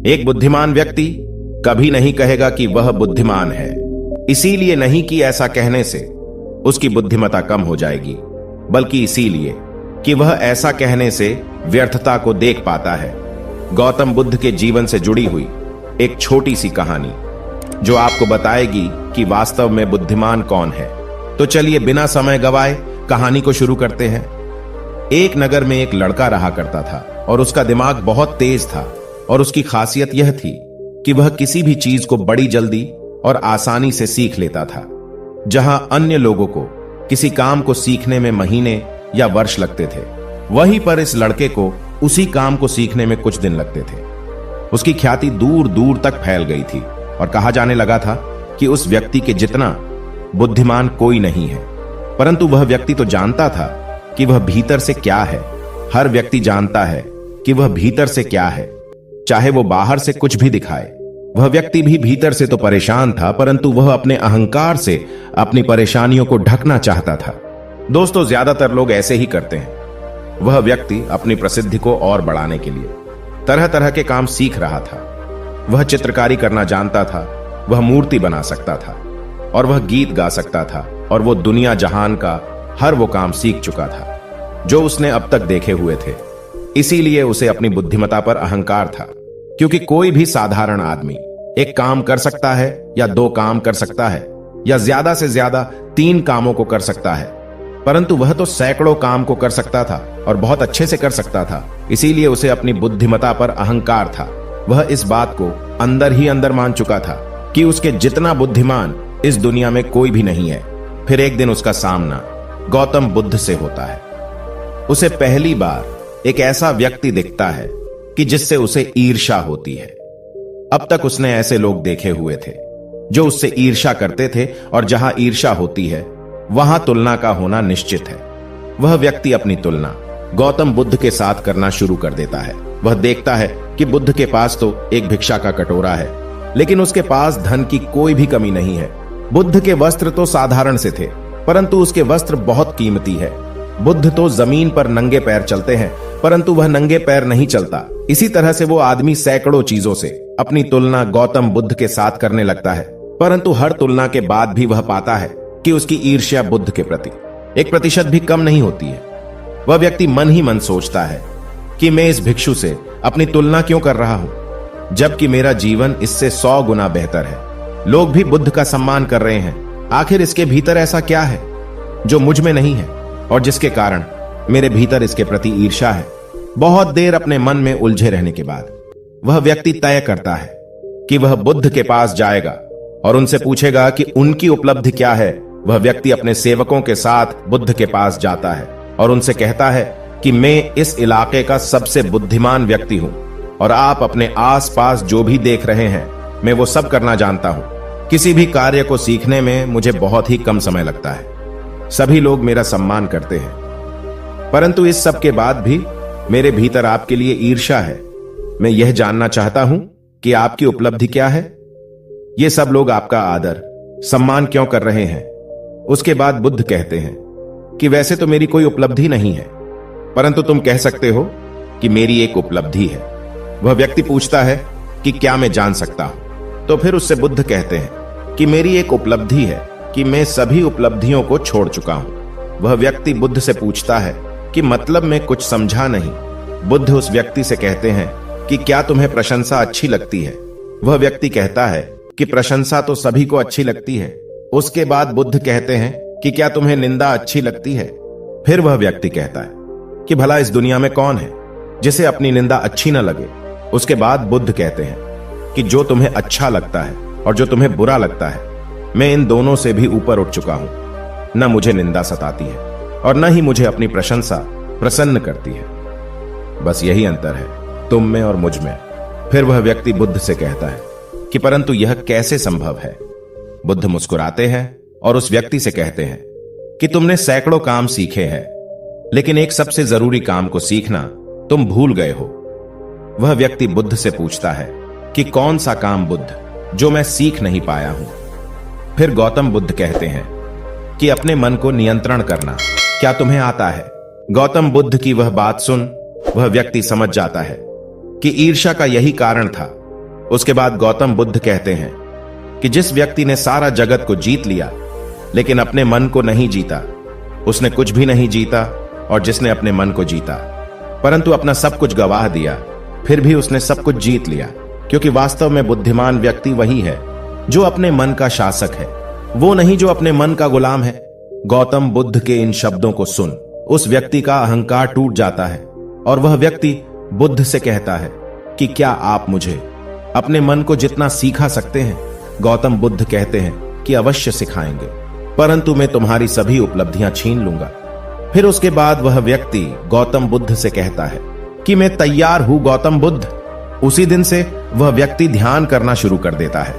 एक बुद्धिमान व्यक्ति कभी नहीं कहेगा कि वह बुद्धिमान है, इसीलिए नहीं कि ऐसा कहने से उसकी बुद्धिमत्ता कम हो जाएगी, बल्कि इसीलिए कि वह ऐसा कहने से व्यर्थता को देख पाता है। गौतम बुद्ध के जीवन से जुड़ी हुई एक छोटी सी कहानी जो आपको बताएगी कि वास्तव में बुद्धिमान कौन है। तो चलिए बिना समय गवाए कहानी को शुरू करते हैं। एक नगर में एक लड़का रहा करता था और उसका दिमाग बहुत तेज था और उसकी खासियत यह थी कि वह किसी भी चीज को बड़ी जल्दी और आसानी से सीख लेता था। जहां अन्य लोगों को किसी काम को सीखने में महीने या वर्ष लगते थे, वहीं पर इस लड़के को उसी काम को सीखने में कुछ दिन लगते थे। उसकी ख्याति दूर दूर तक फैल गई थी और कहा जाने लगा था कि उस व्यक्ति के जितना बुद्धिमान कोई नहीं है। परंतु वह व्यक्ति तो जानता था कि वह भीतर से क्या है। हर व्यक्ति जानता है कि वह भीतर से क्या है, चाहे वो बाहर से कुछ भी दिखाए। वह व्यक्ति भी भीतर से तो परेशान था, परंतु वह अपने अहंकार से अपनी परेशानियों को ढकना चाहता था। दोस्तों, ज्यादातर लोग ऐसे ही करते हैं। वह व्यक्ति अपनी प्रसिद्धि को और बढ़ाने के लिए तरह तरह के काम सीख रहा था। वह चित्रकारी करना जानता था, वह मूर्ति बना सकता था और वह गीत गा सकता था, और वो दुनिया जहान का हर वो काम सीख चुका था जो उसने अब तक देखे हुए थे। इसीलिए उसे अपनी बुद्धिमत्ता पर अहंकार था, क्योंकि कोई भी साधारण आदमी एक काम कर सकता है या 2 काम कर सकता है या ज्यादा से ज्यादा 3 कामों को कर सकता है, परंतु वह तो सैकड़ों काम को कर सकता था और बहुत अच्छे से कर सकता था। इसीलिए उसे अपनी बुद्धिमत्ता पर अहंकार था। वह इस बात को अंदर ही अंदर मान चुका था कि उसके जितना बुद्धिमान इस दुनिया में कोई भी नहीं है। फिर एक दिन उसका सामना गौतम बुद्ध से होता है। उसे पहली बार एक ऐसा व्यक्ति दिखता है कि जिससे उसे ईर्ष्या होती है। अब तक उसने ऐसे लोग देखे हुए थे जो उससे ईर्ष्या करते थे, और जहां ईर्ष्या होती है वहां तुलना का होना निश्चित है। वह व्यक्ति अपनी तुलना गौतम बुद्ध के साथ करना शुरू कर देता है। वह देखता है कि बुद्ध के पास तो एक भिक्षा का कटोरा है, लेकिन उसके पास धन की कोई भी कमी नहीं है। बुद्ध के वस्त्र तो साधारण से थे, परंतु उसके वस्त्र बहुत कीमती है। बुद्ध तो जमीन पर नंगे पैर चलते हैं, परंतु वह नंगे पैर नहीं चलता। इसी तरह से वो आदमी सैकड़ों चीजों से अपनी तुलना गौतम बुद्ध के साथ करने लगता है, परंतु हर तुलना के बाद भी वह पाता है कि उसकी ईर्ष्या बुद्ध के प्रति 1% भी कम नहीं होती है। वह व्यक्ति मन ही मन सोचता है कि मैं इस भिक्षु से अपनी तुलना क्यों कर रहा हूं, जबकि मेरा जीवन इससे 100 गुना बेहतर है। लोग भी बुद्ध का सम्मान कर रहे हैं। आखिर इसके भीतर ऐसा क्या है जो मुझ में नहीं है और जिसके कारण मेरे भीतर इसके प्रति ईर्ष्या है। बहुत देर अपने मन में उलझे रहने के बाद वह व्यक्ति तय करता है कि वह बुद्ध के पास जाएगा और उनसे पूछेगा कि उनकी उपलब्धि क्या है। वह व्यक्ति अपने सेवकों के साथ बुद्ध के पास जाता है और उनसे कहता है कि मैं इस इलाके का सबसे बुद्धिमान व्यक्ति हूं और आप अपने आसपास जो भी देख रहे हैं मैं वो सब करना जानता हूं। किसी भी कार्य को सीखने में मुझे बहुत ही कम समय लगता है। सभी लोग मेरा सम्मान करते हैं, परंतु इस सब के बाद भी मेरे भीतर आपके लिए ईर्ष्या है। मैं यह जानना चाहता हूं कि आपकी उपलब्धि क्या है। ये सब लोग आपका आदर सम्मान क्यों कर रहे हैं। उसके बाद बुद्ध कहते हैं कि वैसे तो मेरी कोई उपलब्धि नहीं है, परंतु तुम कह सकते हो कि मेरी एक उपलब्धि है। वह व्यक्ति पूछता है कि क्या मैं जान सकता हूं। तो फिर उससे बुद्ध कहते हैं कि मेरी एक उपलब्धि है कि मैं सभी उपलब्धियों को छोड़ चुका हूं। वह व्यक्ति बुद्ध से पूछता है कि मतलब मैं कुछ समझा नहीं। बुद्ध उस व्यक्ति से कहते हैं कि क्या तुम्हें प्रशंसा अच्छी लगती है। वह व्यक्ति कहता है कि प्रशंसा तो सभी को अच्छी लगती है। उसके बाद बुद्ध कहते हैं कि क्या तुम्हें निंदा अच्छी लगती है। फिर वह व्यक्ति कहता है कि भला इस दुनिया में कौन है जिसे अपनी निंदा अच्छी न लगे। उसके बाद बुद्ध कहते हैं कि जो तुम्हें अच्छा लगता है और जो तुम्हें बुरा लगता है, मैं इन दोनों से भी ऊपर उठ चुका हूं। न मुझे निंदा सताती है और न ही मुझे अपनी प्रशंसा प्रसन्न करती है। बस यही अंतर है तुम में और मुझ में। फिर वह व्यक्ति बुद्ध से कहता है कि परंतु यह कैसे संभव है। बुद्ध मुस्कुराते हैं और उस व्यक्ति से कहते हैं कि तुमने सैकड़ों काम सीखे हैं, लेकिन एक सबसे जरूरी काम को सीखना तुम भूल गए हो। वह व्यक्ति बुद्ध से पूछता है कि कौन सा काम बुद्ध जो मैं सीख नहीं पाया हूं। फिर गौतम बुद्ध कहते हैं कि अपने मन को नियंत्रण करना क्या तुम्हें आता है। गौतम बुद्ध की वह बात सुन वह व्यक्ति समझ जाता है कि ईर्ष्या का यही कारण था उसके बाद गौतम बुद्ध कहते हैं कि जिस व्यक्ति ने सारा जगत को जीत लिया लेकिन अपने मन को नहीं जीता, उसने कुछ भी नहीं जीता। और जिसने अपने मन को जीता परंतु अपना सब कुछ गंवा दिया, फिर भी उसने सब कुछ जीत लिया। क्योंकि वास्तव में बुद्धिमान व्यक्ति वही है जो अपने मन का शासक है, वो नहीं जो अपने मन का गुलाम है। गौतम बुद्ध के इन शब्दों को सुन उस व्यक्ति का अहंकार टूट जाता है और वह व्यक्ति बुद्ध से कहता है कि क्या आप मुझे अपने मन को जितना सिखा सकते हैं? गौतम बुद्ध कहते हैं कि अवश्य सिखाएंगे, परंतु मैं तुम्हारी सभी उपलब्धियां छीन लूंगा। फिर उसके बाद वह व्यक्ति गौतम बुद्ध से कहता है कि मैं तैयार हूं गौतम बुद्ध। उसी दिन से वह व्यक्ति ध्यान करना शुरू कर देता है,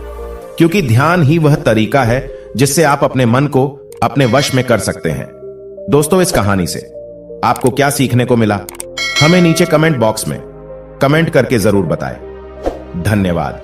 क्योंकि ध्यान ही वह तरीका है जिससे आप अपने मन को अपने वश में कर सकते हैं। दोस्तों, इस कहानी से आपको क्या सीखने को मिला, हमें नीचे कमेंट बॉक्स में कमेंट करके जरूर बताएं। धन्यवाद।